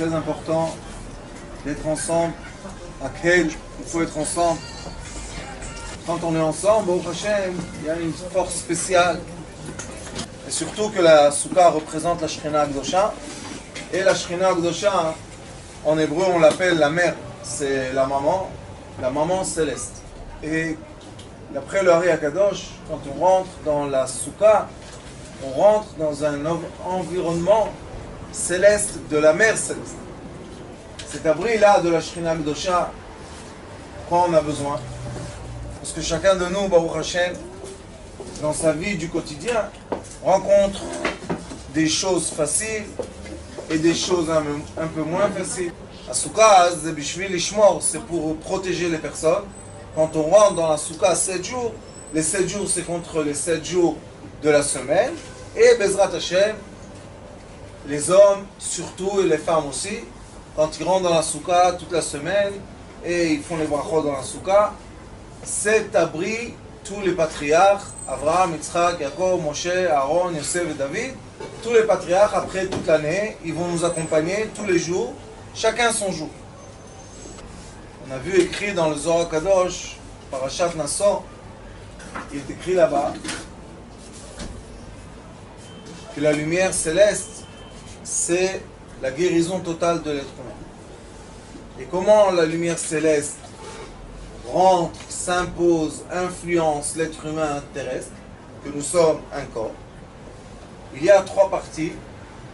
très important d'être ensemble. À quel il faut être ensemble. Quand on est ensemble, au Hashem, il y a une force spéciale. Et surtout que la Souka représente la Shekhinah Akdosha. Et la Shekhinah Akdosha, en hébreu, on l'appelle la mère. C'est la maman céleste. Et d'après le Hari Akadosh, quand on rentre dans la Souka, on rentre dans un environnement céleste de la mer céleste. Cet abri-là de la Shekhinah Akdosha, quoi on a besoin? Parce que chacun de nous, Baruch Hashem, dans sa vie du quotidien, rencontre des choses faciles et des choses un peu moins faciles. La Souka, c'est pour protéger les personnes. Quand on rentre dans la Souka 7 jours, les 7 jours c'est contre les 7 jours de la semaine. Et Bezrat Hashem, les hommes surtout et les femmes aussi, quand ils rentrent dans la Souka toute la semaine et ils font les brachot dans la Souka, cet abri, tous les patriarches, Abraham, Yitzhak, Yaakov, Moshe, Aaron, Yosef et David, tous les patriarches après toute l'année, ils vont nous accompagner tous les jours, chacun son jour. On a vu écrit dans le Zohar Kadosh, Parashat Nassau, il est écrit là-bas que la lumière céleste, c'est la guérison totale de l'être humain. Et comment la lumière céleste rentre, s'impose, influence l'être humain terrestre, que nous sommes un corps? Il y a 3 parties.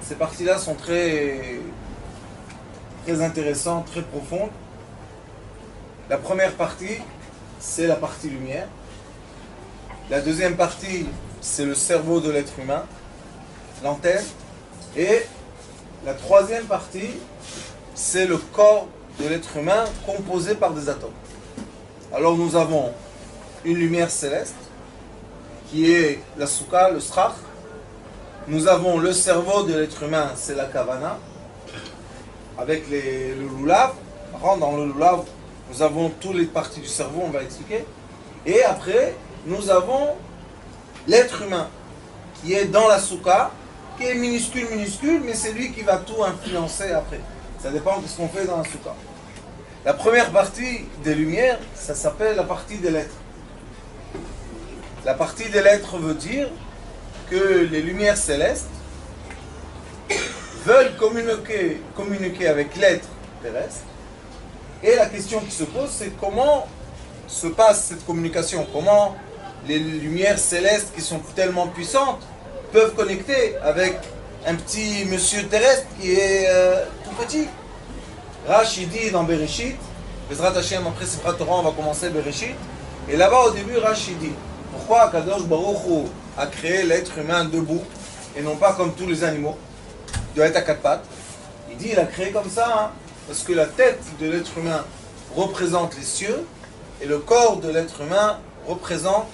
Ces parties-là sont très intéressantes, très profondes. La première partie, c'est la partie lumière. La deuxième partie, c'est le cerveau de l'être humain, l'antenne. Et la troisième partie, c'est le corps de l'être humain composé par des atomes. Alors nous avons une lumière céleste, qui est la Souka, le Srach. Nous avons le cerveau de l'être humain, c'est la Kavana, avec le Lulav. Dans le Lulav, nous avons toutes les parties du cerveau, on va expliquer. Et après, nous avons l'être humain, qui est dans la Souka, qui est minuscule, mais c'est lui qui va tout influencer après. Ça dépend de ce qu'on fait dans la Souka. La première partie des lumières, ça s'appelle la partie des lettres. La partie des lettres veut dire que les lumières célestes veulent communiquer avec l'être terrestre. Et la question qui se pose, c'est comment se passe cette communication? Comment les lumières célestes qui sont tellement puissantes peuvent connecter avec un petit monsieur terrestre qui est tout petit? Rashi dit dans Bereshit, Bezrat Hashem, après Sifrat Torah, on va commencer Bereshit. Et là-bas, au début, Rashi dit, pourquoi Kadosh Baruch Hu a créé l'être humain debout et non pas comme tous les animaux? Il doit être à 4 pattes. Il dit, il a créé comme ça, hein, parce que la tête de l'être humain représente les cieux et le corps de l'être humain représente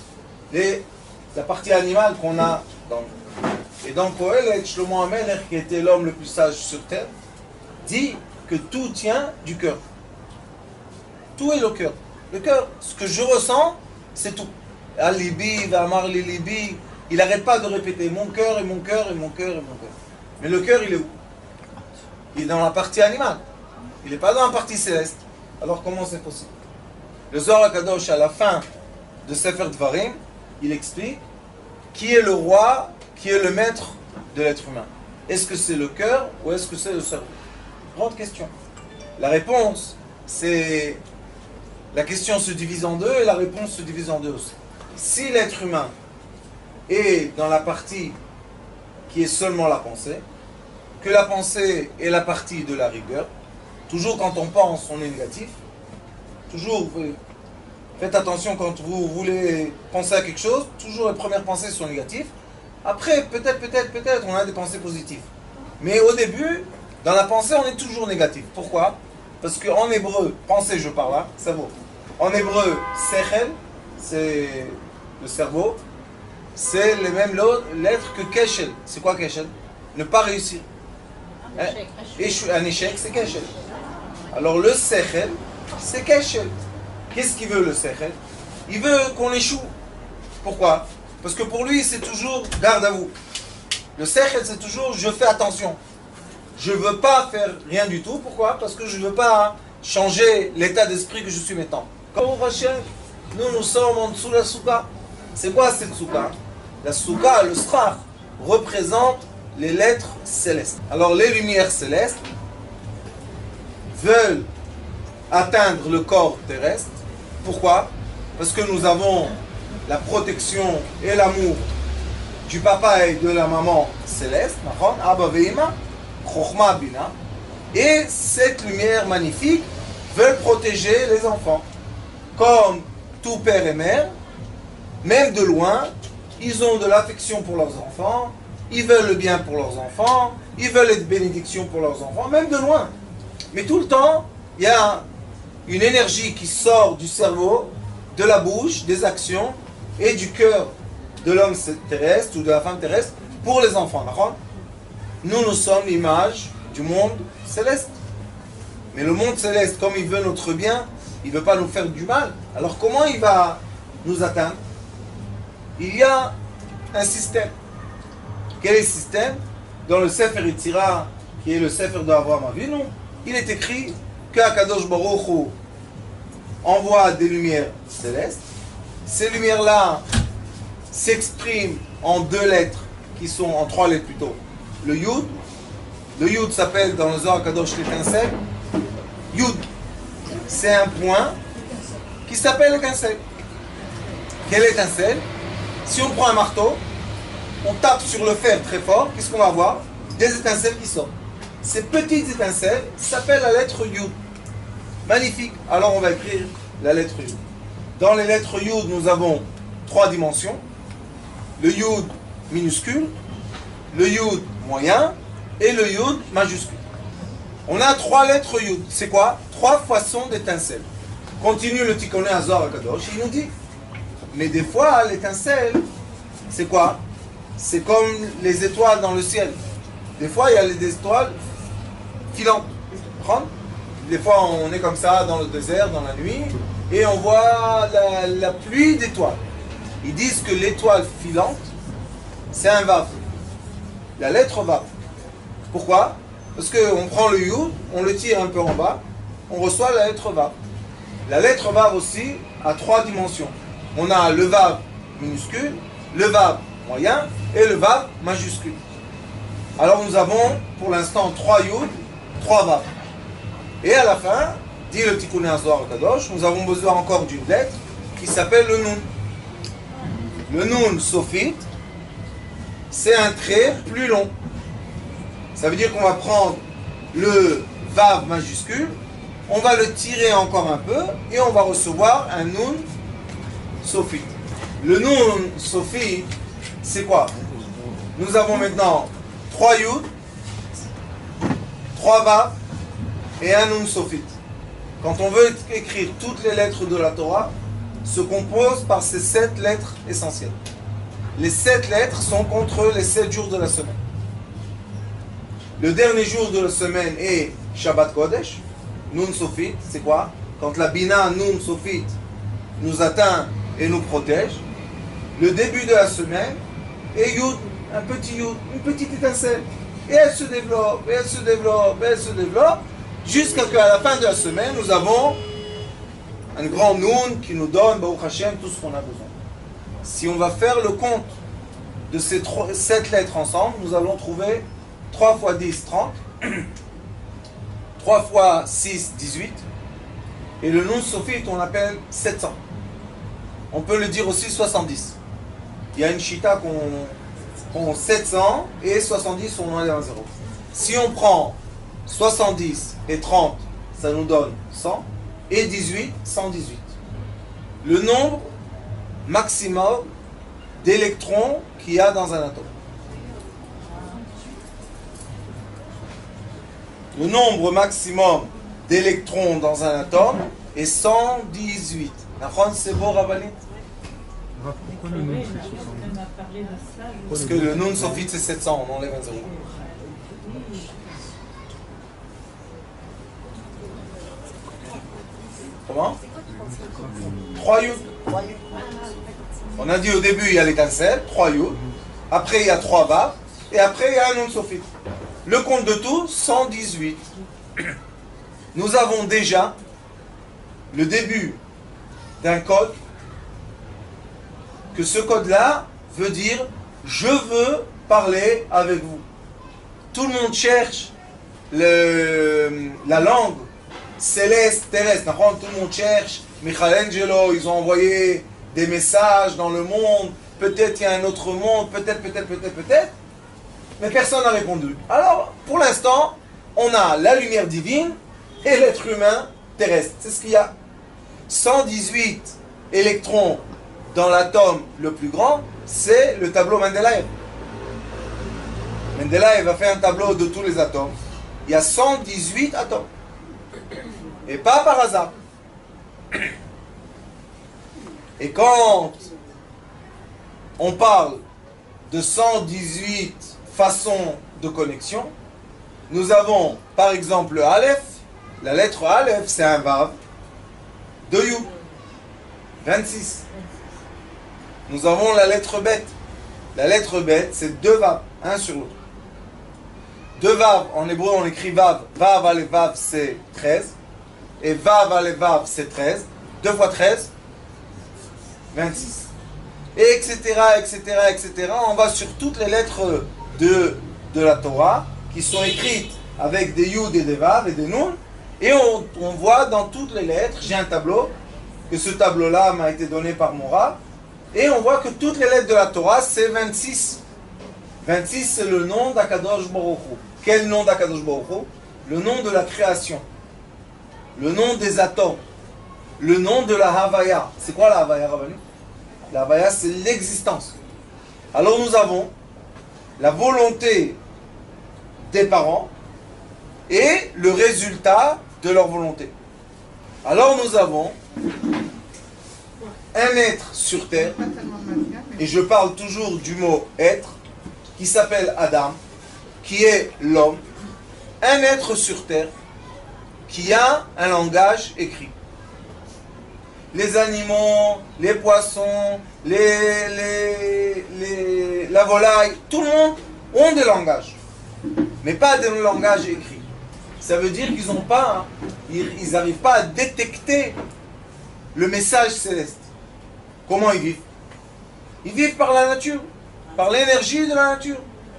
la partie animale qu'on a dans nous. Et donc, Kohelet, Shlomo HaMelech, qui était l'homme le plus sage sur terre, dit que tout tient du cœur. Tout est le cœur. Le cœur, ce que je ressens, c'est tout. Al-Libi, V'amar li Libi, il n'arrête pas de répéter mon cœur et mon cœur et mon cœur et mon cœur. Mais le cœur, il est où? Il est dans la partie animale. Il n'est pas dans la partie céleste. Alors comment c'est possible? Le Zohar HaKadosh, à la fin de Sefer Dvarim, il explique qui est le roi, qui est le maître de l'être humain. Est-ce que c'est le cœur ou est-ce que c'est le cerveau? Grande question. La réponse, c'est... La question se divise en deux et la réponse se divise en deux aussi. Si l'être humain est dans la partie qui est seulement la pensée, que la pensée est la partie de la rigueur, toujours quand on pense, on est négatif. Toujours, faites attention quand vous voulez penser à quelque chose, toujours les premières pensées sont négatives. Après, peut-être, on a des pensées positives. Mais au début, dans la pensée, on est toujours négatif. Pourquoi? Parce qu'en hébreu, pensée, je parle là, cerveau. En hébreu, sechel, c'est le cerveau. C'est les mêmes lettres que keshel. C'est quoi keshel? Ne pas réussir. Un échec, c'est keshel. Alors le sechel, c'est keshel. Qu'est-ce qu'il veut le sechel? Il veut qu'on échoue. Pourquoi? Parce que pour lui, c'est toujours garde à vous. Le sechel, c'est toujours je fais attention. je ne veux pas faire rien du tout. Pourquoi? Parce que je ne veux pas changer l'état d'esprit que je suis maintenant. Comme Rachel, nous sommes en dessous de la souka. C'est quoi cette souka? La souka, le srach, représente les lettres célestes. Alors les lumières célestes veulent atteindre le corps terrestre. Pourquoi? Parce que nous avons la protection et l'amour du papa et de la maman céleste, Abba ve'ima, Chochma bina, et cette lumière magnifique veut protéger les enfants. Comme tout père et mère, même de loin, ils ont de l'affection pour leurs enfants, ils veulent le bien pour leurs enfants, ils veulent être bénédiction pour leurs enfants, même de loin. Mais tout le temps, il y a une énergie qui sort du cerveau, de la bouche, des actions et du cœur de l'homme terrestre ou de la femme terrestre pour les enfants. Nous sommes l'image du monde céleste. Mais le monde céleste, comme il veut notre bien, il ne veut pas nous faire du mal. Alors comment il va nous atteindre? Il y a un système. Quel est le système? Dans le Sefer Yetzira, qui est le Sefer d'Avraham Avinu, il est écrit que Akadosh Baruch Hu envoie des lumières célestes. Ces lumières-là s'expriment en deux lettres, qui sont en trois lettres plutôt. Le Yud. Le Yud s'appelle dans le Zohar Kadosh l'étincelle. Yud, c'est un point qui s'appelle l'étincelle. Quelle étincelle? Si on prend un marteau, on tape sur le fer très fort, qu'est-ce qu'on va avoir? Des étincelles qui sortent. Ces petites étincelles s'appellent la lettre Yud. Magnifique. Alors on va écrire la lettre Yud. Dans les lettres Yud, nous avons trois dimensions. Le Yud minuscule, le Yud moyen et le Yud majuscule. On a trois lettres Yud. C'est quoi? Trois façons d'étincelles. Continue le Tikkuné Zohar HaKadosh, il nous dit. Mais des fois, l'étincelle, c'est quoi? C'est comme les étoiles dans le ciel. Des fois, il y a des étoiles filantes. Des fois, on est comme ça dans le désert, dans la nuit, et on voit la pluie d'étoiles. Ils disent que l'étoile filante, c'est un vav. La lettre vav. Pourquoi? Parce qu'on prend le yud, on le tire un peu en bas, on reçoit la lettre vav. La lettre vav aussi a trois dimensions. On a le vav minuscule, le vav moyen et le vav majuscule. Alors nous avons pour l'instant trois yud, trois vav. Et à la fin, dit le Tikkuné Zohar HaKadosh, nous avons besoin encore d'une lettre qui s'appelle le Nun. Le Nun sophite, c'est un trait plus long. Ça veut dire qu'on va prendre le Vav majuscule, on va le tirer encore un peu et on va recevoir un Nun sophite. Le Nun sophite, c'est quoi? Nous avons maintenant 3 Yud, 3 Vav et un Nun sophite. Quand on veut écrire toutes les lettres de la Torah, se compose par ces 7 lettres essentielles. Les 7 lettres sont contre les 7 jours de la semaine. Le dernier jour de la semaine est Shabbat Kodesh, Nun Sophit, c'est quoi? Quand la Bina Nun Sophit nous atteint et nous protège. Le début de la semaine est Yud, un petit Yud, une petite étincelle. Et elle se développe, et elle se développe, et elle se développe, jusqu'à ce qu'à la fin de la semaine, nous avons un grand Nun qui nous donne, Baruch Hashem, tout ce qu'on a besoin. Si on va faire le compte de ces 7 lettres ensemble, nous allons trouver 3 fois 10, 30. 3 fois 6, 18. Et le Nun Sophite, on l'appelle 700. On peut le dire aussi 70. Il y a une chita qu'on 700 et 70, on enlève un 0. Si on prend 70 et 30, ça nous donne 100. Et 18, 118. Le nombre maximum d'électrons qu'il y a dans un atome. Le nombre maximum d'électrons dans un atome est 118. C'est beau, Rabbanit? Parce que le Nun Sophite c'est 700, on enlève un 0. Comment? 3 Yud. On a dit au début il y a l'étincelle, 3 Yud. Après il y a 3 Vav. Et après il y a un Nun Sophite. Le compte de tout, 118. Nous avons déjà le début d'un code, que ce code-là veut dire « je veux parler avec vous ». Tout le monde cherche la langue céleste, terrestre. Tout le monde cherche Michelangelo, ils ont envoyé des messages dans le monde, peut-être il y a un autre monde, peut-être, mais personne n'a répondu. Alors, pour l'instant, on a la lumière divine et l'être humain terrestre. C'est ce qu'il y a. 118 électrons dans l'atome le plus grand, c'est le tableau Mendeleïev. Mendeleïev a fait un tableau de tous les atomes. Il y a 118 atomes. Et pas par hasard. Et quand on parle de 118 façons de connexion, nous avons par exemple le Aleph. La lettre Aleph, c'est un Vav de You. 26. Nous avons la lettre Bet. La lettre Bet, c'est deux Vav, un sur l'autre. Deux Vav, en hébreu on écrit Vav. Vav à Vav, c'est 13. Et Vav à Vav, c'est 13. 2 fois 13, 26. Et etc., etc. On va sur toutes les lettres de la Torah qui sont écrites avec des Yud et des Vav et des Nun. Et on voit dans toutes les lettres, j'ai un tableau, que ce tableau-là m'a été donné par mon Rav. Et on voit que toutes les lettres de la Torah, c'est 26. 26, c'est le nom d'Akadosh Baruch Hu. Quel nom d'Akadosh Baruch Hu? Le nom de la création. Le nom des atomes. Le nom de la Havaya. C'est quoi la Havaya, Rabbanou? La Havaya, c'est l'existence. Alors nous avons la volonté des parents et le résultat de leur volonté. Alors nous avons un être sur terre, et je parle toujours du mot être, qui s'appelle Adam, qui est l'homme, un être sur terre qui a un langage écrit. Les animaux, les poissons, la volaille, tout le monde ont des langages, mais pas des langages écrits. Ça veut dire qu'ils n'ont pas, ils n'arrivent pas à détecter le message céleste. Comment ils vivent? Ils vivent par la nature, par l'énergie de la nature.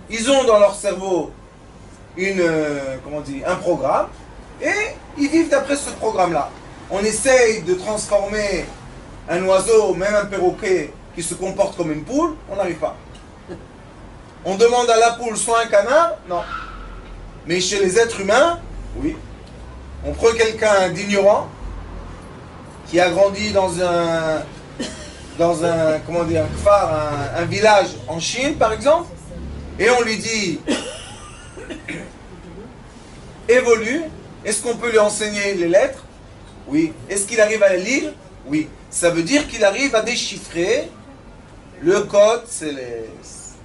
Ils ont dans leur cerveau un programme, et ils vivent d'après ce programme-là. On essaye de transformer un oiseau, même un perroquet, qui se comporte comme une poule, on n'arrive pas. On demande à la poule soit un canard, non. Mais chez les êtres humains, oui. On prend quelqu'un d'ignorant, qui a grandi dans un kfar, un village en Chine, par exemple, et on lui dit évolue, est-ce qu'on peut lui enseigner les lettres? Oui. Est-ce qu'il arrive à les lire? Oui. Ça veut dire qu'il arrive à déchiffrer le code céleste.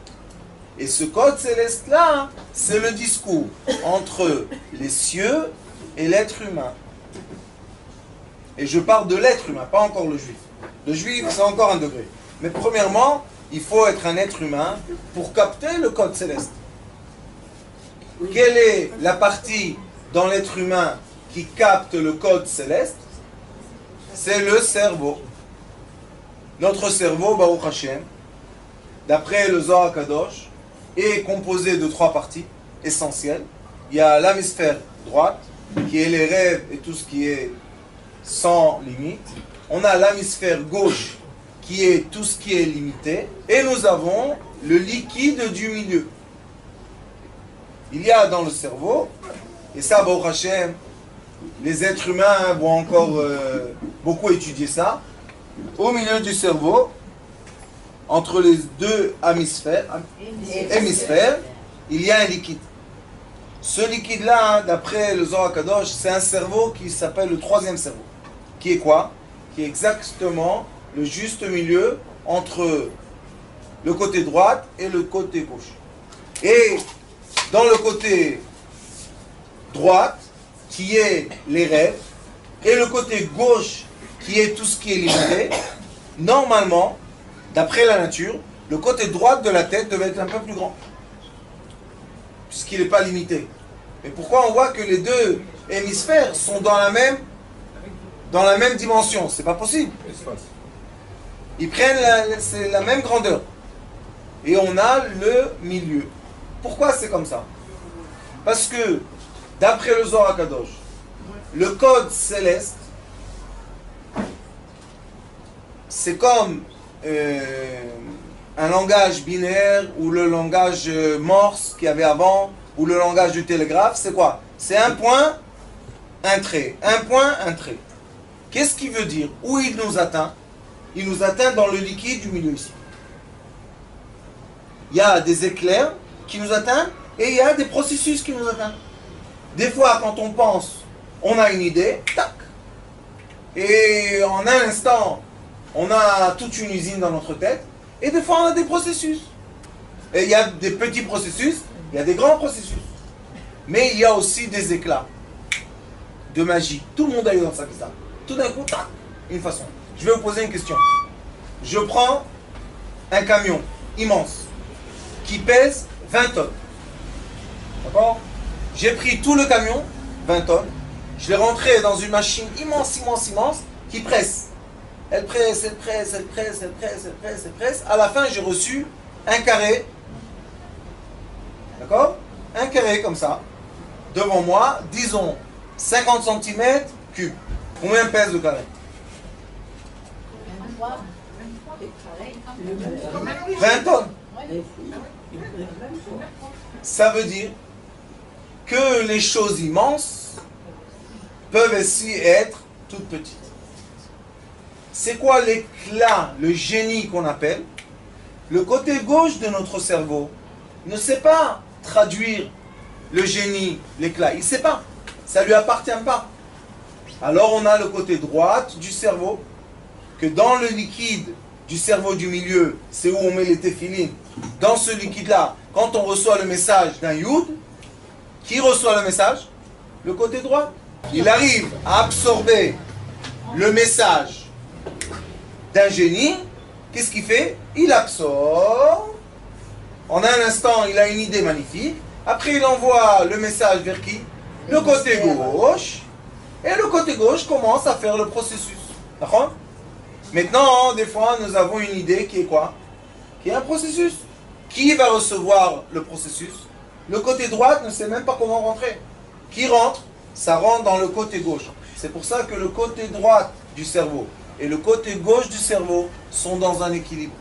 Et ce code céleste-là, c'est le discours entre les cieux et l'être humain. Et je parle de l'être humain, pas encore le juif. Le juif, c'est encore un degré. Mais premièrement, il faut être un être humain pour capter le code céleste. Quelle est la partie dans l'être humain qui capte le code céleste? C'est le cerveau. Notre cerveau, Baruch Hashem, d'après le Zohar Kadosh, est composé de 3 parties essentielles. Il y a l'hémisphère droite, qui est les rêves et tout ce qui est sans limite. On a l'hémisphère gauche, qui est tout ce qui est limité. Et nous avons le liquide du milieu. Il y a dans le cerveau, et ça, Baruch Hashem, les êtres humains vont encore beaucoup étudier ça, au milieu du cerveau, entre les 2 hémisphères, il y a un liquide. Ce liquide-là, d'après le Zohar Kadosh, c'est un cerveau qui s'appelle le 3e cerveau. Qui est quoi? Qui est exactement le juste milieu entre le côté droit et le côté gauche. Et dans le côté droite, qui est les rêves, et le côté gauche, qui est tout ce qui est limité, normalement, d'après la nature, le côté droit de la tête devait être un peu plus grand. puisqu'il n'est pas limité. Mais pourquoi on voit que les deux hémisphères sont dans la même dimension? C'est pas possible. Ils prennent la même grandeur. Et on a le milieu. Pourquoi c'est comme ça? Parce que, d'après le Zohar HaKadosh, le code céleste, c'est comme un langage binaire ou le langage morse qu'il y avait avant, ou le langage du télégraphe. C'est quoi? C'est un point, un trait. Un point, un trait. Qu'est-ce qu'il veut dire? Où il nous atteint? Il nous atteint dans le liquide du milieu ici. Il y a des éclairs qui nous atteignent et il y a des processus qui nous atteignent. Des fois, quand on pense, on a une idée, tac. Et en un instant, on a toute une usine dans notre tête. Et des fois, on a des processus. Et il y a des petits processus, il y a des grands processus. Mais il y a aussi des éclats de magie. Tout le monde a eu dans sa vie ça. Tout d'un coup, tac, une façon. Je vais vous poser une question. Je prends un camion immense qui pèse 20 tonnes. D'accord? J'ai pris tout le camion, 20 tonnes, je l'ai rentré dans une machine immense, immense, immense, qui presse. Elle presse, elle presse, elle presse, elle presse, elle presse, elle presse. À la fin, j'ai reçu un carré. D'accord? Un carré comme ça, devant moi, disons 50 cm3. Combien pèse le carré? 20 tonnes. Ça veut dire que les choses immenses peuvent aussi être toutes petites. C'est quoi l'éclat, le génie qu'on appelle? Le côté gauche de notre cerveau ne sait pas traduire le génie, l'éclat. Il ne sait pas. Ça ne lui appartient pas. Alors on a le côté droit du cerveau, que dans le liquide du cerveau du milieu, c'est où on met les téphilines. Dans ce liquide-là, quand on reçoit le message d'un Yud, qui reçoit le message? Le côté droit. Il arrive à absorber le message d'un génie. Qu'est-ce qu'il fait? Il absorbe. En un instant, il a une idée magnifique. Après, il envoie le message vers qui? Le côté gauche. Et le côté gauche commence à faire le processus. D'accord? Maintenant, des fois, nous avons une idée qui est quoi? Qui est un processus. Qui va recevoir le processus? Le côté droit ne sait même pas comment rentrer. Qui rentre? Ça rentre dans le côté gauche. C'est pour ça que le côté droit du cerveau et le côté gauche du cerveau sont dans un équilibre.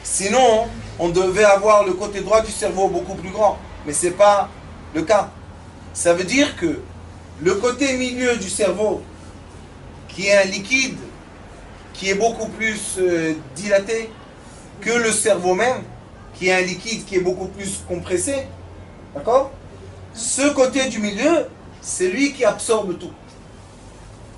Sinon, on devait avoir le côté droit du cerveau beaucoup plus grand. Mais ce n'est pas le cas. Ça veut dire que le côté milieu du cerveau, qui est un liquide, qui est beaucoup plus dilaté que le cerveau même, qui est un liquide qui est beaucoup plus compressé, d'accord? Ce côté du milieu, c'est lui qui absorbe tout.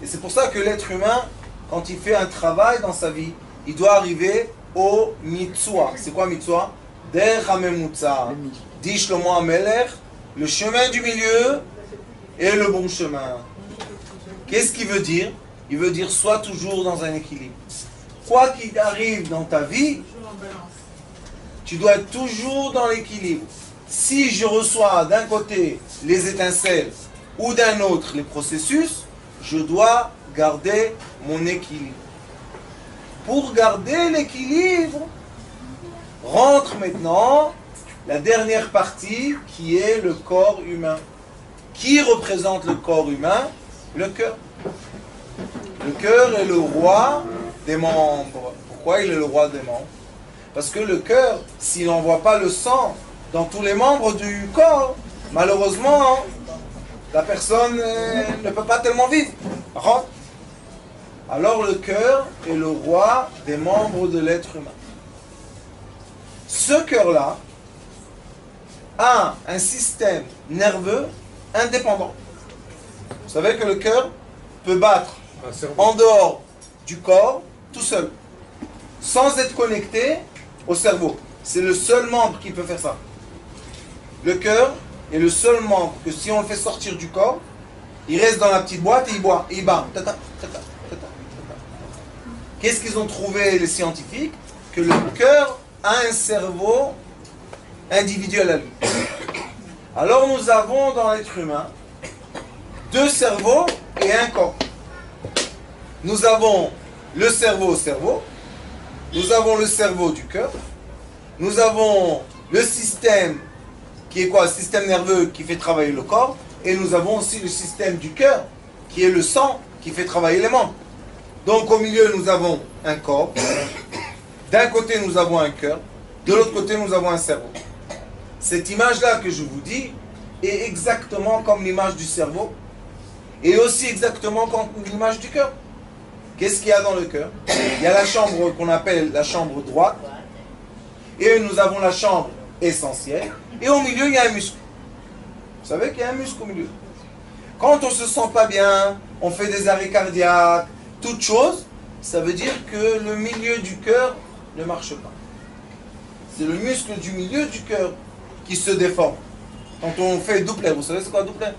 Et c'est pour ça que l'être humain, quand il fait un travail dans sa vie, il doit arriver au mitzvah. C'est quoi mitzvah? Der hamemutza. Dit Shlomo HaMelech, le chemin du milieu et le bon chemin. Qu'est-ce qu'il veut dire? Il veut dire sois toujours dans un équilibre. Quoi qu'il arrive dans ta vie, tu dois être toujours dans l'équilibre. Si je reçois d'un côté les étincelles ou d'un autre les processus, je dois garder mon équilibre. Pour garder l'équilibre, rentre maintenant la dernière partie qui est le corps humain. Qui représente le corps humain? Le cœur. Le cœur est le roi des membres. Pourquoi il est le roi des membres? Parce que le cœur, s'il n'envoie pas le sang dans tous les membres du corps, malheureusement, la personne ne peut pas tellement vivre. Alors le cœur est le roi des membres de l'être humain. Ce cœur-là a un système nerveux indépendant. Vous savez que le cœur peut battre en dehors du corps tout seul, sans être connecté au cerveau. C'est le seul membre qui peut faire ça. Le cœur est le seul membre que si on le fait sortir du corps, il reste dans la petite boîte et il boit, et il bat. Qu'est-ce qu'ils ont trouvé les scientifiques? Que le cœur a un cerveau individuel à lui. Alors nous avons dans l'être humain deux cerveaux et un corps. Nous avons le cerveau au cerveau, nous avons le cerveau du cœur, nous avons le système qui est quoi? Le système nerveux qui fait travailler le corps, et nous avons aussi le système du cœur qui est le sang qui fait travailler les membres. Donc au milieu nous avons un corps, d'un côté nous avons un cœur, de l'autre côté nous avons un cerveau. Cette image-là que je vous dis est exactement comme l'image du cerveau et aussi exactement comme l'image du cœur. Qu'est-ce qu'il y a dans le cœur? Il y a la chambre qu'on appelle la chambre droite et nous avons la chambre essentielle et au milieu il y a un muscle. Vous savez qu'il y a un muscle au milieu. Quand on ne se sent pas bien, on fait des arrêts cardiaques, toute chose, ça veut dire que le milieu du cœur ne marche pas. C'est le muscle du milieu du cœur qui se déforme. Quand on fait Doppler, vous savez c'est quoi Doppler?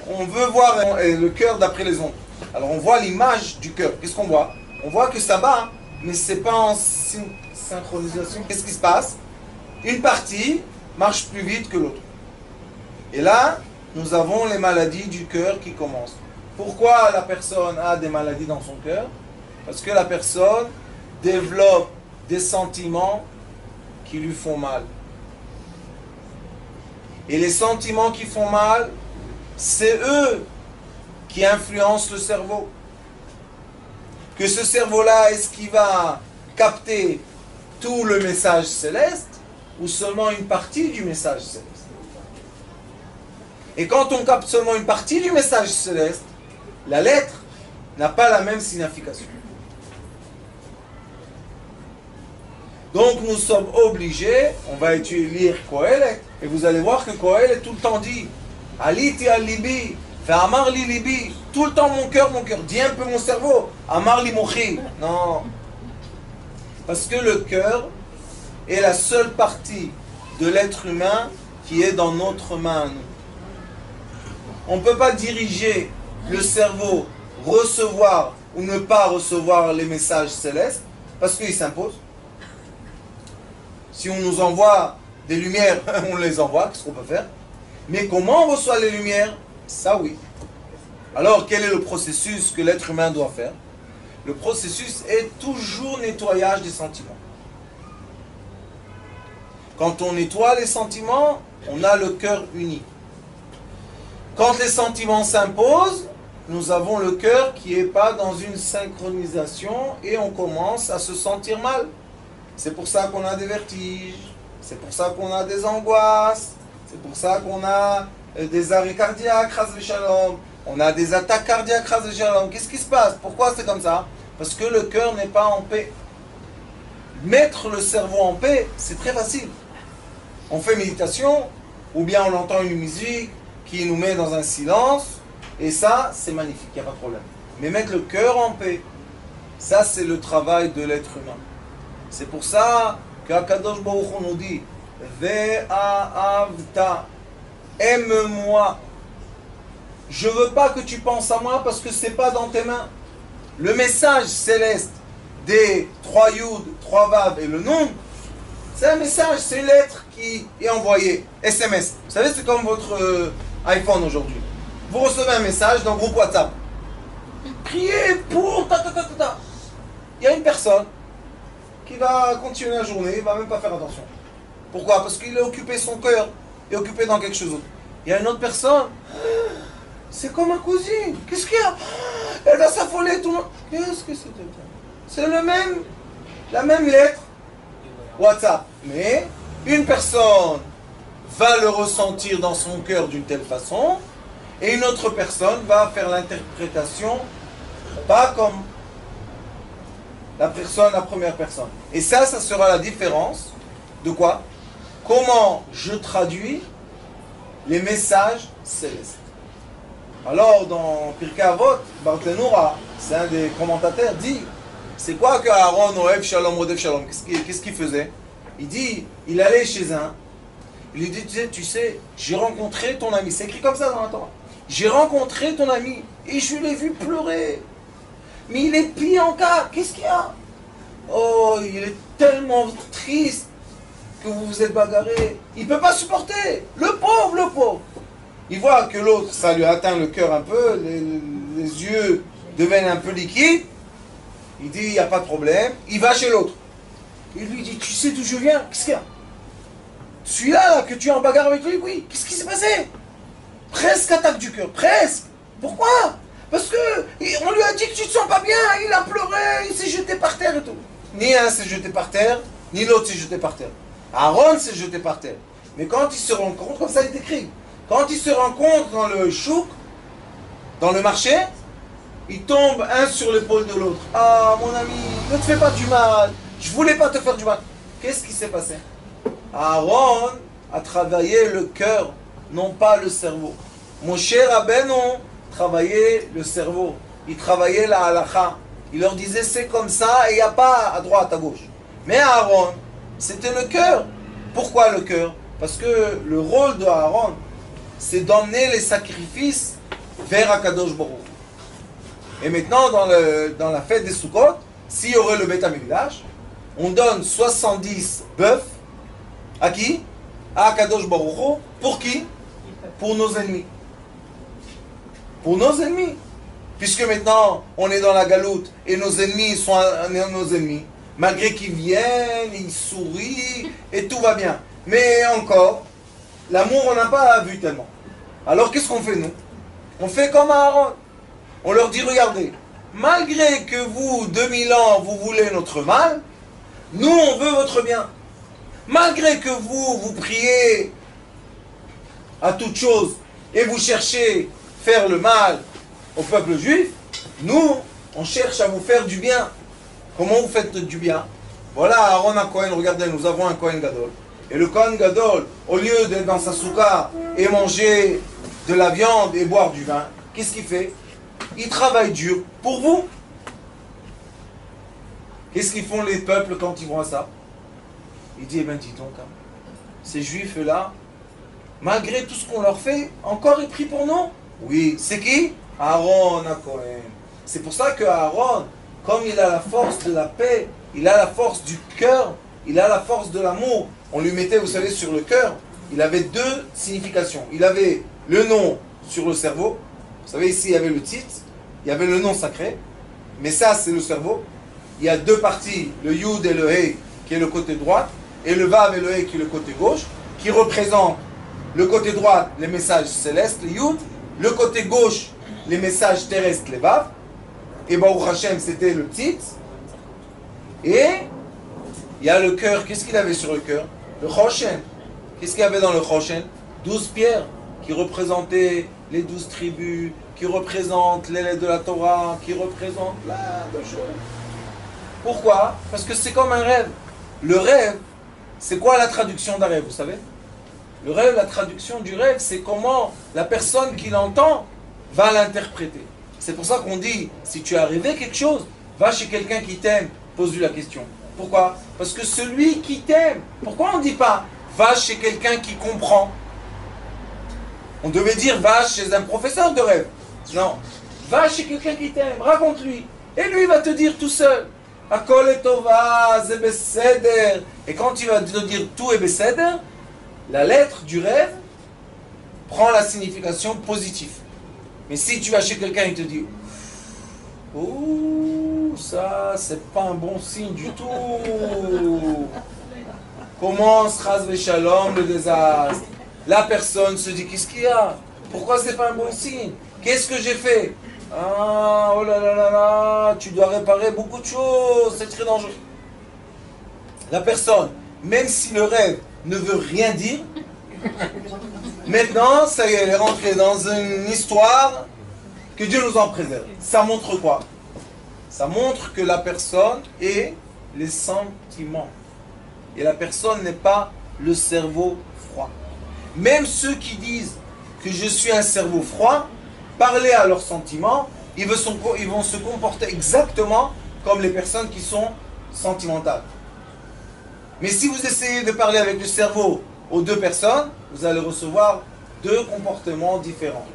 On veut voir le cœur d'après les ondes. Alors on voit l'image du cœur. Qu'est-ce qu'on voit? On voit que ça bat, mais c'est pas en synchronisation. Qu'est-ce qui se passe? Une partie marche plus vite que l'autre. Et là, nous avons les maladies du cœur qui commencent. Pourquoi la personne a des maladies dans son cœur? Parce que la personne développe des sentiments qui lui font mal. Et les sentiments qui font mal, c'est eux qui influencent le cerveau. Que ce cerveau-là, est-ce qu'il va capter tout le message céleste ou seulement une partie du message céleste? Et quand on capte seulement une partie du message céleste, la lettre n'a pas la même signification. Donc nous sommes obligés, on va lire Kohelet, et vous allez voir que Kohelet tout le temps dit Aliti al-libi, Amar li libi, tout le temps mon cœur, dis un peu mon cerveau, Amar li mochi. Non. Parce que le cœur est la seule partie de l'être humain qui est dans notre main à nous. On ne peut pas diriger le cerveau, recevoir ou ne pas recevoir les messages célestes, parce qu'ils s'imposent. Si on nous envoie des lumières, on les envoie, qu'est-ce qu'on peut faire? Mais comment on reçoit les lumières? Ça oui. Alors quel est le processus que l'être humain doit faire? Le processus est toujours nettoyage des sentiments. Quand on nettoie les sentiments, on a le cœur uni. Quand les sentiments s'imposent, nous avons le cœur qui n'est pas dans une synchronisation et on commence à se sentir mal. C'est pour ça qu'on a des vertiges, c'est pour ça qu'on a des angoisses, c'est pour ça qu'on a des arrêts cardiaques, chas v'shalom, on a des attaques cardiaques, chas v'shalom. Qu'est-ce qui se passe? Pourquoi c'est comme ça? Parce que le cœur n'est pas en paix. Mettre le cerveau en paix, c'est très facile. On fait méditation, ou bien on entend une musique qui nous met dans un silence, et ça, c'est magnifique, il n'y a pas de problème. Mais mettre le cœur en paix, ça c'est le travail de l'être humain. C'est pour ça qu'Akadosh Baruch Hu nous dit Ve'ahavta, aime-moi. Je ne veux pas que tu penses à moi parce que ce n'est pas dans tes mains. Le message céleste des 3 Yud, 3 Vav et le nom, c'est un message, c'est une lettre qui est envoyée, SMS. Vous savez, c'est comme votre iPhone aujourd'hui. Vous recevez un message dans le groupe WhatsApp. Priez pour ta ta ta ta ta. Il y a une personne qui va continuer la journée, il ne va même pas faire attention. Pourquoi? Parce qu'il est occupé, son cœur est occupé dans quelque chose d'autre. Il y a une autre personne, c'est comme ma cousine. Qu'est-ce qu'il y a? Elle va s'affoler tout le monde. Qu'est-ce que c'est? C'est la même lettre WhatsApp. Mais une personne va le ressentir dans son cœur d'une telle façon et une autre personne va faire l'interprétation pas comme la première personne. Et ça sera la différence de quoi? Comment je traduis les messages célestes. Alors dans Pirkei Avot, Barthénoura, c'est un des commentateurs, dit c'est quoi que Aaron Ohev Shalom Rodef Shalom? Qu'est-ce qu'il faisait? Il dit, il allait chez un, il lui dit, tu sais, j'ai rencontré ton ami. C'est écrit comme ça dans la Torah. J'ai rencontré ton ami et je l'ai vu pleurer. Mais il est plié en quatre. Qu'est-ce qu'il y a? Oh, il est tellement triste que vous vous êtes bagarré. Il ne peut pas supporter. Le pauvre, le pauvre. Il voit que l'autre, ça lui atteint le cœur un peu, les yeux deviennent un peu liquides. Il dit, il n'y a pas de problème. Il va chez l'autre. Il lui dit, tu sais d'où je viens? Qu'est-ce qu'il y a? Celui-là, là, que tu es en bagarre avec lui, oui. Qu'est-ce qui s'est passé? Presque attaque du cœur. Presque. Pourquoi? Parce que on lui a dit que tu te sens pas bien. Il a pleuré, il s'est jeté par terre et tout. Ni un s'est jeté par terre, ni l'autre s'est jeté par terre. Aaron s'est jeté par terre. Mais quand ils se rencontrent, comme ça il est écrit, quand ils se rencontrent dans le chouk, dans le marché, ils tombent un sur l'épaule de l'autre. Ah mon ami, ne te fais pas du mal. Je voulais pas te faire du mal. Qu'est-ce qui s'est passé? Aaron a travaillé le cœur, non pas le cerveau. Moshe Rabbeinu travaillait le cerveau. Il travaillait la halakha. Il leur disait c'est comme ça et il n'y a pas à droite, à gauche. Mais Aaron, c'était le cœur. Pourquoi le cœur? Parce que le rôle de Aaron, c'est d'emmener les sacrifices vers Akadosh Baruch Hu. Et maintenant, dans la fête des Sukkot, s'il y aurait le Beth Amikdash, on donne 70 bœufs. À qui? À Akadosh Baruch Hu. Pour qui? Pour nos ennemis. Pour nos ennemis. Puisque maintenant, on est dans la galoute et nos ennemis sont nos ennemis. Malgré qu'ils viennent, ils sourient et tout va bien. Mais encore, l'amour, on n'a pas vu tellement. Alors qu'est-ce qu'on fait nous? On fait comme Aaron. On leur dit, regardez, malgré que vous, 2000 ans, vous voulez notre mal, nous, on veut votre bien. Malgré que vous priez à toute chose et vous cherchez faire le mal au peuple juif, nous, on cherche à vous faire du bien. Comment vous faites du bien? Voilà, Aaron a Cohen, regardez, nous avons un Cohen Gadol. Et le Cohen Gadol, au lieu d'être dans sa souka et manger de la viande et boire du vin, qu'est-ce qu'il fait? Il travaille dur pour vous. Qu'est-ce qu'ils font les peuples quand ils voient ça? Il dit, eh bien dis donc, hein, ces juifs-là, malgré tout ce qu'on leur fait, encore ils prient pour nous. Oui, c'est qui? Aaron a Cohen. C'est pour ça que Aaron, comme il a la force de la paix, il a la force du cœur, il a la force de l'amour, on lui mettait, vous savez, sur le cœur, il avait deux significations. Il avait le nom sur le cerveau. Vous savez, ici, il y avait le titre, il y avait le nom sacré, mais ça, c'est le cerveau. Il y a deux parties, le Yud et le He, qui est le côté droit, et le Vav et le He, qui est le côté gauche, qui représentent le côté droit, les messages célestes, les Yud, le côté gauche, les messages terrestres, les Vav, et Baruch Hashem, c'était le titre, et il y a le cœur. Qu'est-ce qu'il avait sur le cœur? Le Choshen. Qu'est-ce qu'il y avait dans le Choshen? 12 pierres qui représentaient les 12 tribus, qui représentent les lettres de la Torah, qui représentent plein de choses. Pourquoi? Parce que c'est comme un rêve. Le rêve, c'est quoi la traduction d'un rêve, vous savez? Le rêve, la traduction du rêve, c'est comment la personne qui l'entend va l'interpréter. C'est pour ça qu'on dit, si tu as rêvé quelque chose, va chez quelqu'un qui t'aime, pose-lui la question. Pourquoi? Parce que celui qui t'aime, pourquoi on ne dit pas va chez quelqu'un qui comprend? On devait dire va chez un professeur de rêve. Non, va chez quelqu'un qui t'aime, raconte-lui. Et lui va te dire tout seul. Akol et tova, ze beseder. Et quand il va te dire tout est beseder, la lettre du rêve prend la signification positive. Mais si tu vas chez quelqu'un et te dit ouh, ça c'est pas un bon signe du tout. Commence ras shalom le désastre. La personne se dit qu'est-ce qu'il y a? Pourquoi c'est pas un bon signe? Qu'est-ce que j'ai fait? Ah, oh là là là là, tu dois réparer beaucoup de choses, c'est très dangereux. La personne, même si le rêve ne veut rien dire, maintenant, ça y est, elle est rentrée dans une histoire que Dieu nous en préserve. Ça montre quoi? Ça montre que la personne est les sentiments. Et la personne n'est pas le cerveau froid. Même ceux qui disent que je suis un cerveau froid, parler à leurs sentiments, ils vont se comporter exactement comme les personnes qui sont sentimentales. Mais si vous essayez de parler avec le cerveau aux deux personnes, vous allez recevoir deux comportements différents.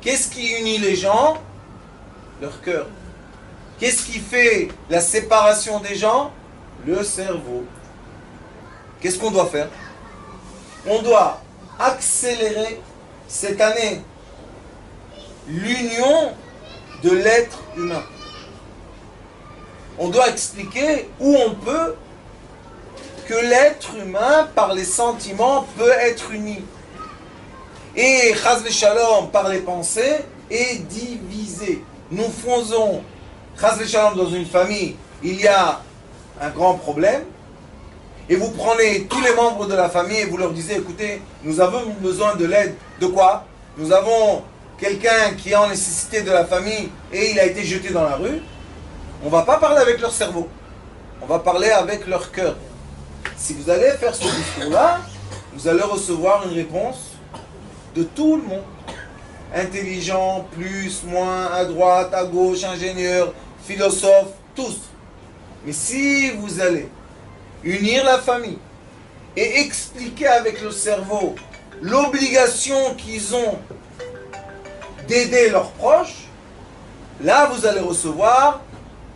Qu'est-ce qui unit les gens? Leur cœur. Qu'est-ce qui fait la séparation des gens? Le cerveau. qu'est-ce qu'on doit faire? On doit accélérer cette année l'union de l'être humain. On doit expliquer où on peut que l'être humain, par les sentiments, peut être uni. Et, chas v'shalom, par les pensées, est divisé. Nous faisons, chas v'shalom, dans une famille, il y a un grand problème, et vous prenez tous les membres de la famille et vous leur disiez, écoutez, nous avons besoin de l'aide. De quoi? Nous avons quelqu'un qui est en nécessité de la famille et il a été jeté dans la rue. On ne va pas parler avec leur cerveau, on va parler avec leur cœur. Si vous allez faire ce discours-là, vous allez recevoir une réponse de tout le monde. Intelligent, plus, moins, à droite, à gauche, ingénieur, philosophe, tous. Mais si vous allez unir la famille et expliquer avec le cerveau l'obligation qu'ils ont d'aider leurs proches, là vous allez recevoir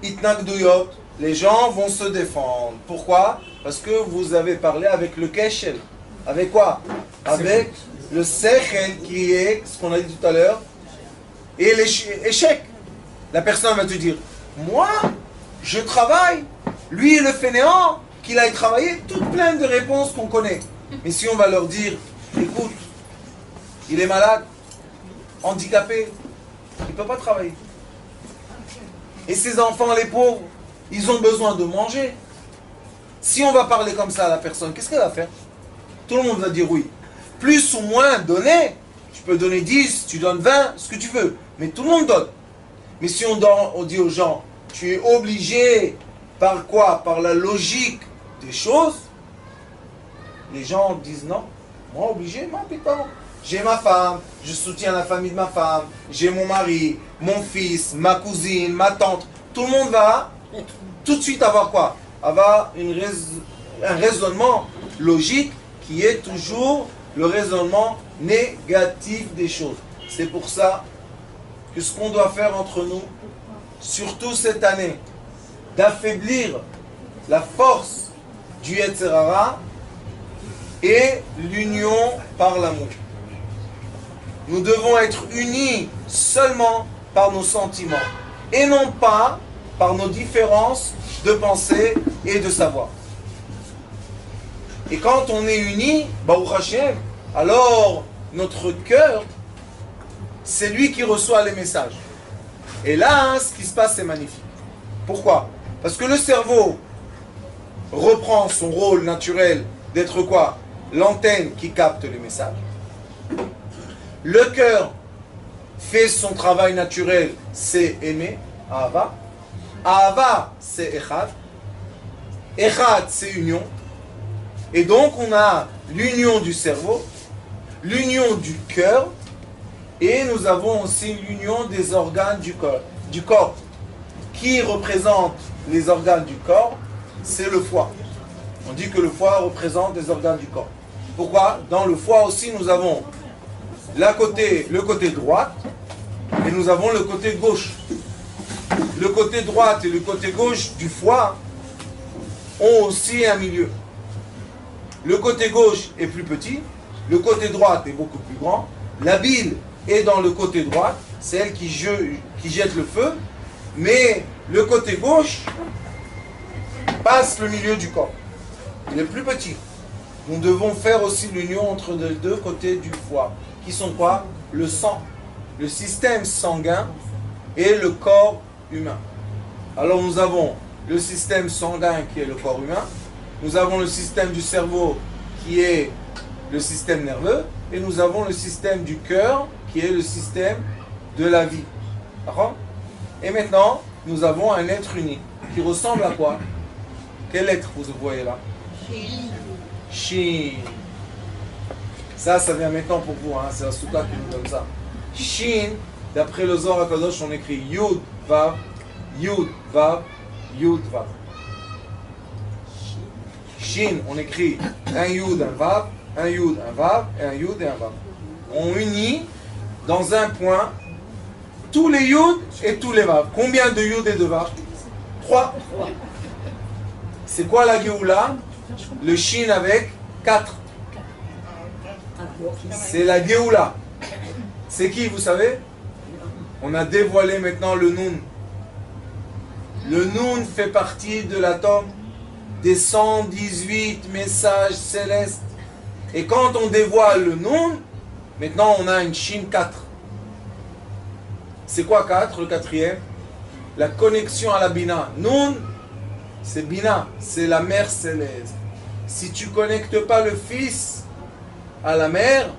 Itnagduyot. Les gens vont se défendre. Pourquoi? Parce que vous avez parlé avec le Keshel. Avec quoi? Avec le Sechel qui est, ce qu'on a dit tout à l'heure, et l'échec. La personne va te dire, moi, je travaille. Lui, le fainéant, qu'il aille travailler, toutes plein de réponses qu'on connaît. Mais si on va leur dire, écoute, il est malade, handicapé, il ne peut pas travailler. Et ses enfants, les pauvres, ils ont besoin de manger. Si on va parler comme ça à la personne, qu'est-ce qu'elle va faire? Tout le monde va dire oui. Plus ou moins donner, tu peux donner 10, tu donnes 20, ce que tu veux. Mais tout le monde donne. Mais si on dit aux gens, tu es obligé, par quoi? Par la logique des choses, les gens disent non. Moi obligé? Non, putain. J'ai ma femme, je soutiens la famille de ma femme, j'ai mon mari, mon fils, ma cousine, ma tante. Tout le monde va tout de suite avoir quoi? Avoir un raisonnement logique qui est toujours le raisonnement négatif des choses. C'est pour ça que ce qu'on doit faire entre nous, surtout cette année, d'affaiblir la force du Yetzer Hara et l'union par l'amour. Nous devons être unis seulement par nos sentiments et non pas par nos différences de pensée et de savoir. Et quand on est unis, Baruch Hashem, alors notre cœur, c'est lui qui reçoit les messages. Et là, ce qui se passe, c'est magnifique. Pourquoi? Parce que le cerveau reprend son rôle naturel d'être quoi? L'antenne qui capte les messages. Le cœur fait son travail naturel, c'est aimer, Ahava. Ahava, c'est Echad. Echad, c'est union. Et donc, on a l'union du cerveau, l'union du cœur, et nous avons aussi l'union des organes du corps. Qui représente les organes du corps? C'est le foie. On dit que le foie représente les organes du corps. Pourquoi? Dans le foie aussi, nous avons le côté droit et nous avons le côté gauche. Le côté droit et le côté gauche du foie ont aussi un milieu. Le côté gauche est plus petit, le côté droit est beaucoup plus grand. La bile est dans le côté droit, c'est elle qui jette le feu, mais le côté gauche passe le milieu du corps. Il est plus petit. Nous devons faire aussi l'union entre les deux côtés du foie, qui sont quoi? Le sang, le système sanguin et le corps humain. Alors nous avons le système sanguin qui est le corps humain, nous avons le système du cerveau qui est le système nerveux, et nous avons le système du cœur qui est le système de la vie. D'accord? Et maintenant, nous avons un être uni qui ressemble à quoi? Quel être vous voyez là? Shin. Ça vient maintenant pour vous, hein? C'est la soukha qui nous donne ça. Shin, d'après le Zohar HaKadosh, on écrit Yud, Vav, Yud, Vav, Yud, Vav. Shin, on écrit un Yud, un Vav, un Yud, un Vav, et un Yud et un Vav. On unit dans un point tous les Yud et tous les Vav. Combien de Yud et de Vav? 3. C'est quoi la Géoula? Le Shin avec 4. C'est la Géoula. C'est qui, vous savez? On a dévoilé maintenant le Nun. Le Nun fait partie de l'atome des 118 messages célestes. Et quand on dévoile le Nun, maintenant on a une Shin 4. C'est quoi 4, le quatrième? La connexion à la Bina. Nun, c'est Bina, c'est la mère céleste. Si tu ne connectes pas le fils à la mère,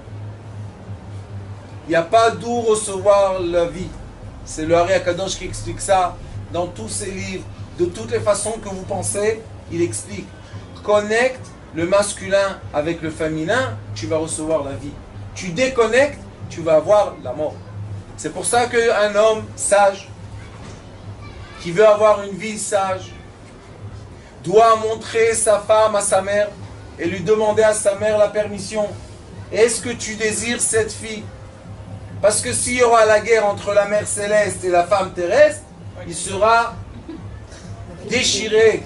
il n'y a pas d'où recevoir la vie. C'est le Hari Akadosh qui explique ça dans tous ses livres. De toutes les façons que vous pensez, il explique. Connecte le masculin avec le féminin, tu vas recevoir la vie. Tu déconnectes, tu vas avoir la mort. C'est pour ça qu'un homme sage, qui veut avoir une vie sage, doit montrer sa femme à sa mère et lui demander à sa mère la permission. Est-ce que tu désires cette fille? Parce que s'il y aura la guerre entre la mère céleste et la femme terrestre, il sera déchiré.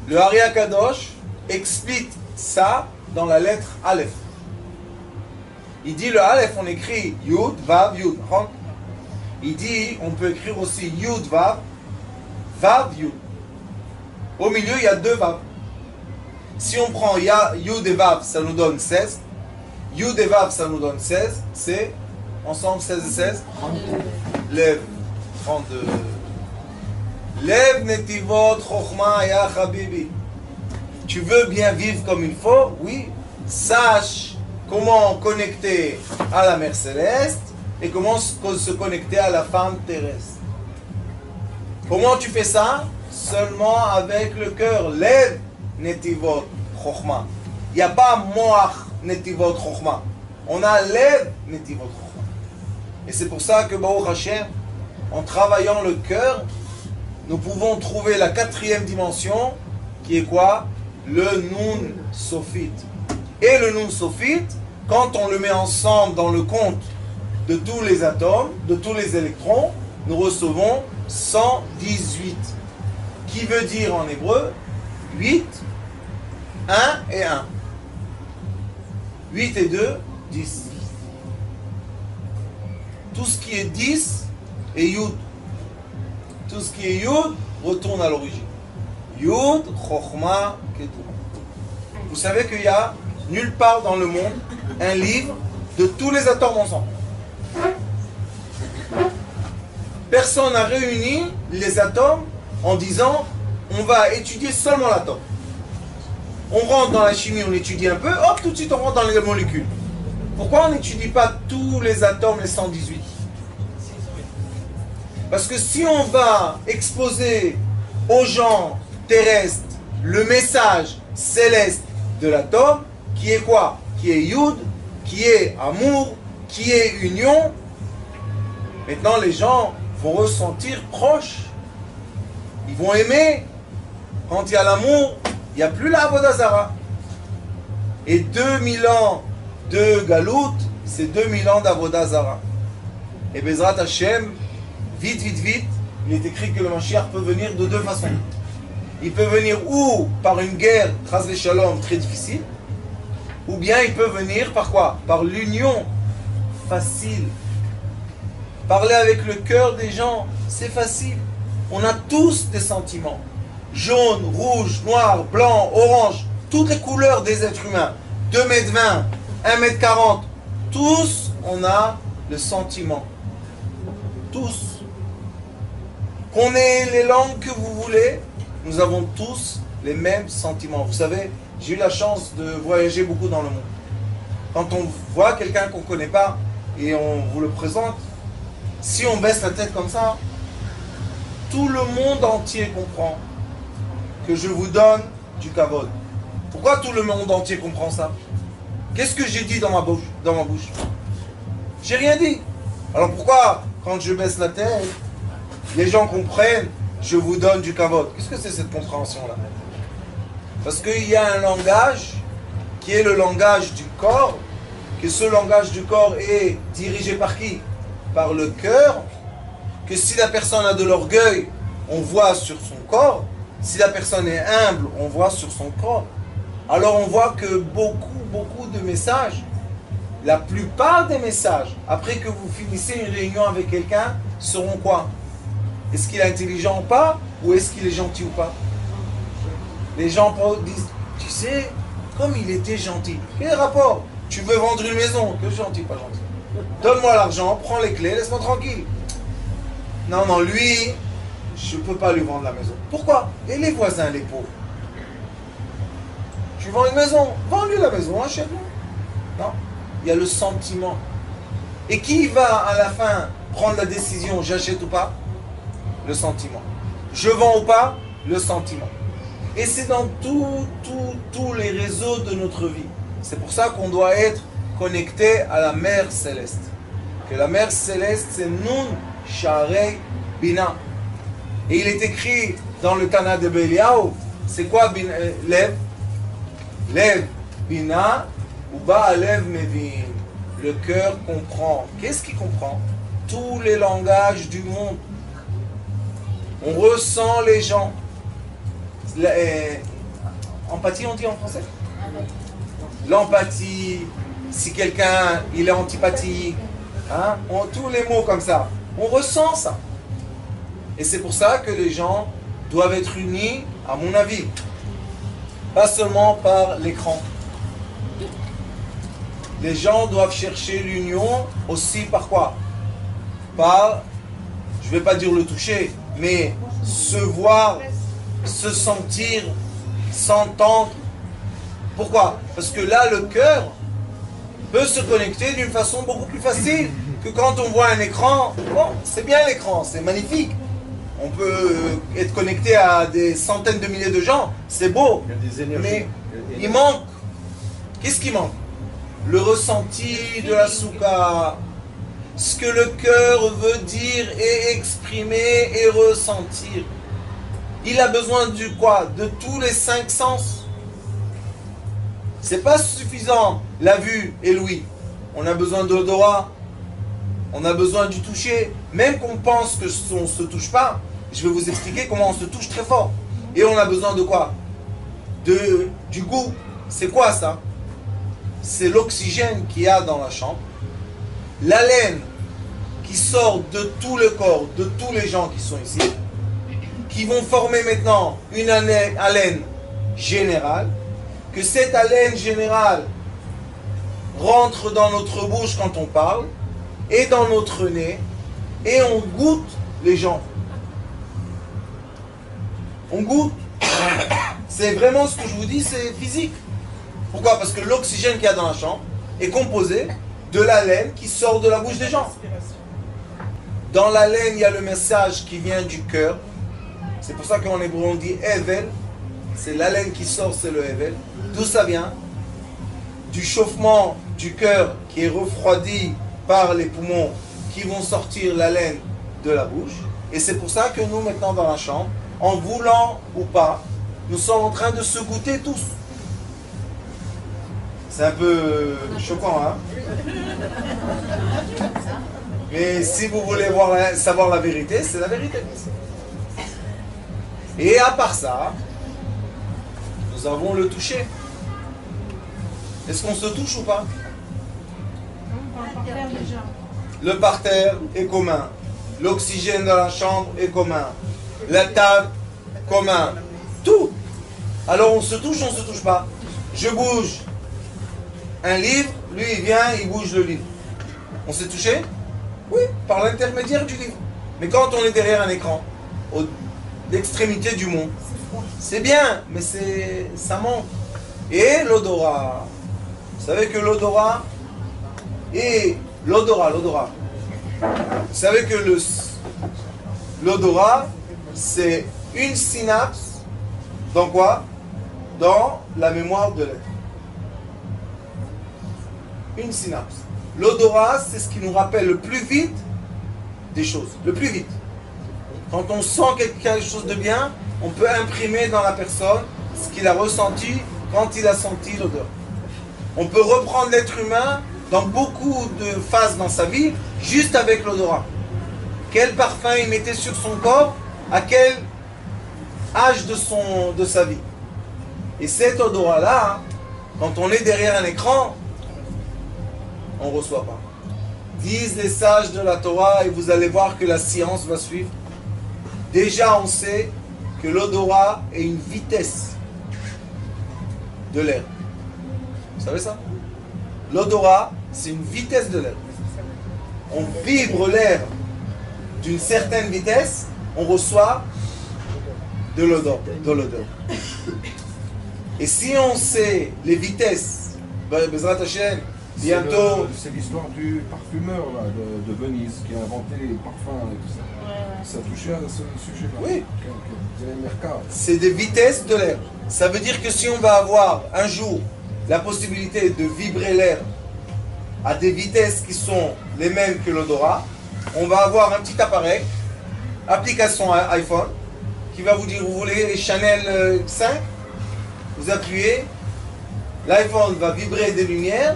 Le Hari Akadosh explique ça dans la lettre Aleph. Il dit le Aleph, on écrit Yud, Vav, Yud. Il dit, on peut écrire aussi Yud, Vav, Vav, Yud. Au milieu, il y a 2 Vav. Si on prend Yud et Vav, ça nous donne 16. Yud et Vav, ça nous donne 16. C'est, ensemble, 16 et 16. 32. Lev, 32. Lev netivot chokhma ya habibi. Tu veux bien vivre comme il faut? Oui. Sache comment connecter à la mère céleste et comment se connecter à la femme terrestre. Comment tu fais ça? Seulement avec le cœur. Lev netivot chokhma. Il n'y a pas moach netivot chokhma. On a lev netivot chokhma. Et c'est pour ça que Baruch Hashem, en travaillant le cœur, nous pouvons trouver la 4e dimension qui est quoi? Le Nun Sophite. Et le Nun Sophite, quand on le met ensemble dans le compte de tous les atomes, de tous les électrons, nous recevons 118. Qui veut dire en hébreu 8, 1 et 1. 8 et 2, 10. Tout ce qui est 10 est Yud. Tout ce qui est Yud retourne à l'origine. Yud, Chokhma, Ketuma. Vous savez qu'il y a nulle part dans le monde un livre de tous les atomes ensemble. Personne n'a réuni les atomes en disant on va étudier seulement l'atome. On rentre dans la chimie, on étudie un peu, hop, tout de suite on rentre dans les molécules. Pourquoi on n'étudie pas tous les atomes, les 118? Parce que si on va exposer aux gens terrestres le message céleste de l'atome, qui est quoi? Qui est Yud, qui est amour, qui est union, maintenant les gens vont ressentir proche. Ils vont aimer. Quand il y a l'amour, il n'y a plus la Avodah Zara. Et 2000 ans de Galout, c'est 2000 ans d'Avodah Zara. Et Bezrat Hashem, vite, vite, vite, il est écrit que le Mashiach peut venir de 2 façons. Il peut venir ou par une guerre, Chas v'Shalom, très difficile, ou bien il peut venir par quoi? Par l'union facile. Parler avec le cœur des gens, c'est facile. On a tous des sentiments. Jaune, rouge, noir, blanc, orange, toutes les couleurs des êtres humains. 2,20 m, 1,40 m, tous on a le sentiment. Tous. Qu'on ait les langues que vous voulez, nous avons tous les mêmes sentiments. Vous savez, j'ai eu la chance de voyager beaucoup dans le monde. Quand on voit quelqu'un qu'on ne connaît pas et on vous le présente, si on baisse la tête comme ça, tout le monde entier comprend que je vous donne du kavod. Pourquoi tout le monde entier comprend ça? Qu'est-ce que j'ai dit dans ma bouche? J'ai rien dit. Alors pourquoi, quand je baisse la tête, les gens comprennent, je vous donne du kavod? Qu'est-ce que c'est cette compréhension-là? Parce qu'il y a un langage qui est le langage du corps, que ce langage du corps est dirigé par qui? Par le cœur, que si la personne a de l'orgueil, on voit sur son corps, Si la personne est humble, on voit sur son corps. Alors on voit que beaucoup de messages, la plupart des messages, après que vous finissez une réunion avec quelqu'un, seront quoi? Est-ce qu'il est intelligent ou pas? Ou est-ce qu'il est gentil ou pas? Les gens disent, tu sais, comme il était gentil. Quel rapport? Tu veux vendre une maison? Que gentil, pas gentil. Donne-moi l'argent, prends les clés, laisse-moi tranquille. Non, non, lui, je ne peux pas lui vendre la maison. Pourquoi? Et les voisins, les pauvres? Tu vends une maison, vends-lui la maison, achète-la. Non, il y a le sentiment. Et qui va à la fin prendre la décision, j'achète ou pas? Le sentiment. Je vends ou pas? Le sentiment. Et c'est dans tous les réseaux de notre vie. C'est pour ça qu'on doit être connecté à la Mère Céleste. Que la Mère Céleste, c'est Nun Sharei Bina. Et il est écrit dans le Tana de Beliaou, c'est quoi Lev? Lev Bina ou Ba'alev Mevin. Le cœur comprend. Qu'est-ce qu'il comprend? Tous les langages du monde. On ressent les gens. Empathie, on dit en français? L'empathie, si quelqu'un il est antipathique, hein, tous les mots comme ça, on ressent ça. Et c'est pour ça que les gens doivent être unis, à mon avis, pas seulement par l'écran. Les gens doivent chercher l'union aussi par quoi? Par, je ne vais pas dire le toucher, mais se voir, se sentir, s'entendre. Pourquoi? Parce que là, le cœur peut se connecter d'une façon beaucoup plus facile que quand on voit un écran. Bon, c'est bien l'écran, c'est magnifique. On peut être connecté à des centaines de milliers de gens, c'est beau. Il y a des énergies. Mais il manque. Qu'est-ce qui manque? Le ressenti de la soukha. Ce que le cœur veut dire et exprimer et ressentir. Il a besoin du quoi? De tous les 5 sens. C'est pas suffisant la vue et l'ouïe. On a besoin de l'odorat. On a besoin du toucher. Même qu'on pense que on ne se touche pas, je vais vous expliquer comment on se touche très fort. Et on a besoin de quoi? Du goût. C'est quoi ça? C'est l'oxygène qu'il y a dans la chambre. L'haleine qui sort de tout le corps, de tous les gens qui sont ici, qui vont former maintenant une haleine générale, que cette haleine générale rentre dans notre bouche quand on parle, et dans notre nez, et on goûte les gens. On goûte. C'est vraiment ce que je vous dis, c'est physique. Pourquoi? Parce que l'oxygène qu'il y a dans la chambre est composé de l'haleine qui sort de la bouche des gens. Dans l'haleine, il y a le message qui vient du cœur. C'est pour ça qu'en hébreu on dit Evel. C'est l'haleine qui sort, c'est le Evel. D'où ça vient? Du chauffement du cœur qui est refroidi par les poumons qui vont sortir l'haleine de la bouche. Et c'est pour ça que nous, maintenant dans la chambre, en voulant ou pas, nous sommes en train de se goûter tous. C'est un peu choquant, hein? Mais si vous voulez savoir la vérité, c'est la vérité. Et à part ça, nous avons le toucher. Est-ce qu'on se touche ou pas? Le parterre est commun. L'oxygène dans la chambre est commun. La table, commun. Tout. Alors on se touche, on ne se touche pas. Je bouge un livre, lui il vient, il bouge le livre. On s'est touché? Oui, par l'intermédiaire du livre. Mais quand on est derrière un écran, l'extrémité du monde, c'est bien, mais ça manque. Et l'odorat. Vous savez que l'odorat et l'odorat. Vous savez que l'odorat, c'est une synapse dans quoi? Dans la mémoire de l'être. Une synapse. L'odorat, c'est ce qui nous rappelle le plus vite des choses. Le plus vite. Quand on sent quelque chose de bien, on peut imprimer dans la personne ce qu'il a ressenti quand il a senti l'odeur. On peut reprendre l'être humain dans beaucoup de phases dans sa vie, juste avec l'odorat. Quel parfum il mettait sur son corps, à quel âge de sa vie. Et cet odorat-là, quand on est derrière un écran, on ne reçoit pas. Disent les sages de la Torah, et vous allez voir que la science va suivre. Déjà, on sait que l'odorat est une vitesse de l'air. Vous savez ça? L'odorat, c'est une vitesse de l'air. On vibre l'air d'une certaine vitesse, on reçoit de l'odeur. Et si on sait les vitesses, Bezrat Hashem, bientôt... C'est l'histoire du parfumeur là, de Venise qui a inventé les parfums et tout ça. Ça touchait à ce sujet-là. Oui. C'est des vitesses de l'air. Ça veut dire que si on va avoir un jour la possibilité de vibrer l'air à des vitesses qui sont les mêmes que l'odorat, on va avoir un petit appareil, application iPhone, qui va vous dire, vous voulez Chanel 5, vous appuyez, l'iPhone va vibrer des lumières,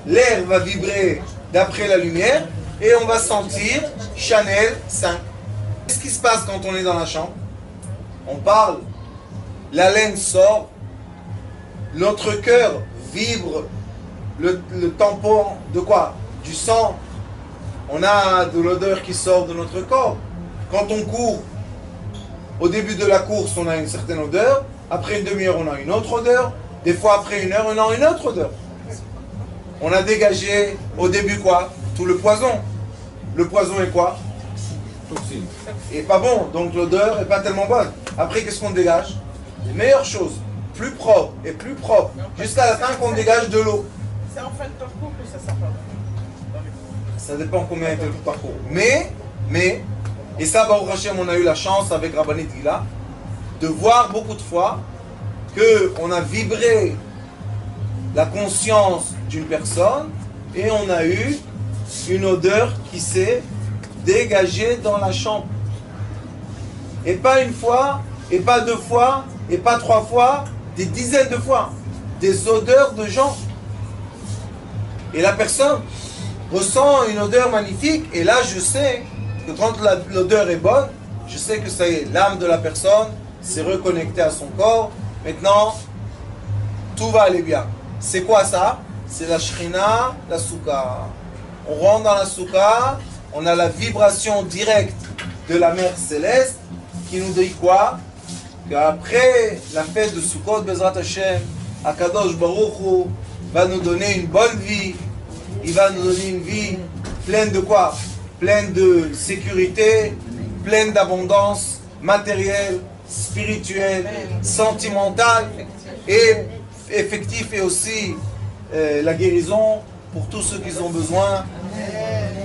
l'air va vibrer d'après la lumière, et on va sentir Chanel 5. Qu'est-ce qui se passe quand on est dans la chambre? On parle, la laine sort, notre cœur vibre, le tampon de quoi? Du sang. On a de l'odeur qui sort de notre corps. Quand on court, au début de la course, on a une certaine odeur. Après une demi-heure, on a une autre odeur. Des fois, après une heure, on a une autre odeur. On a dégagé au début quoi? Tout le poison. Le poison est quoi? Toxine. Et pas bon, donc l'odeur est pas tellement bonne. Après, qu'est-ce qu'on dégage? Les meilleures choses, plus propres et plus propres, jusqu'à la fin qu'on dégage de l'eau. C'est en fin de parcours que ça s'appelle. Ça dépend combien était le parcours. Mais, et ça, Baruch Hashem, on a eu la chance avec Rabbanit Gila de voir beaucoup de fois qu'on a vibré la conscience d'une personne et on a eu une odeur qui s'est dégagée dans la chambre. Et pas une fois, et pas deux fois, et pas trois fois, des dizaines de fois. Des odeurs de gens. Et la personne ressent une odeur magnifique, et là je sais que quand l'odeur est bonne, je sais que ça y est, l'âme de la personne s'est reconnectée à son corps. Maintenant, tout va aller bien. C'est quoi ça? C'est la Shrina, la Souka. On rentre dans la Souka, on a la vibration directe de la Mère Céleste qui nous dit quoi? Qu'après la fête de Sukkot, Bezrat Hashem, Akadosh Baruch Hu va nous donner une bonne vie. Il va nous donner une vie pleine de quoi? Pleine de sécurité, pleine d'abondance matérielle, spirituelle, sentimentale et effective, et aussi la guérison pour tous ceux qui ont besoin.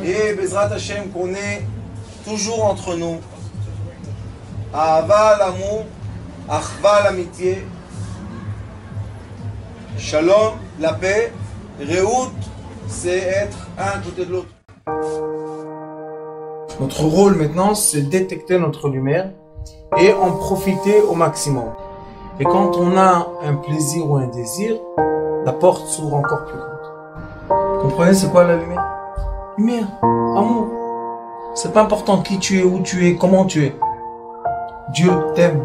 Et Bezrat Hashem, qu'on est toujours entre nous. Ahava, l'amour, Achva, l'amitié, Shalom, la paix, Rehout, c'est être un côté de l'autre. Notre rôle maintenant, c'est détecter notre lumière et en profiter au maximum. Et quand on a un plaisir ou un désir, la porte s'ouvre encore plus grande. Vous comprenez, c'est quoi la lumière? Lumière, amour. C'est pas important qui tu es, où tu es, comment tu es. Dieu t'aime.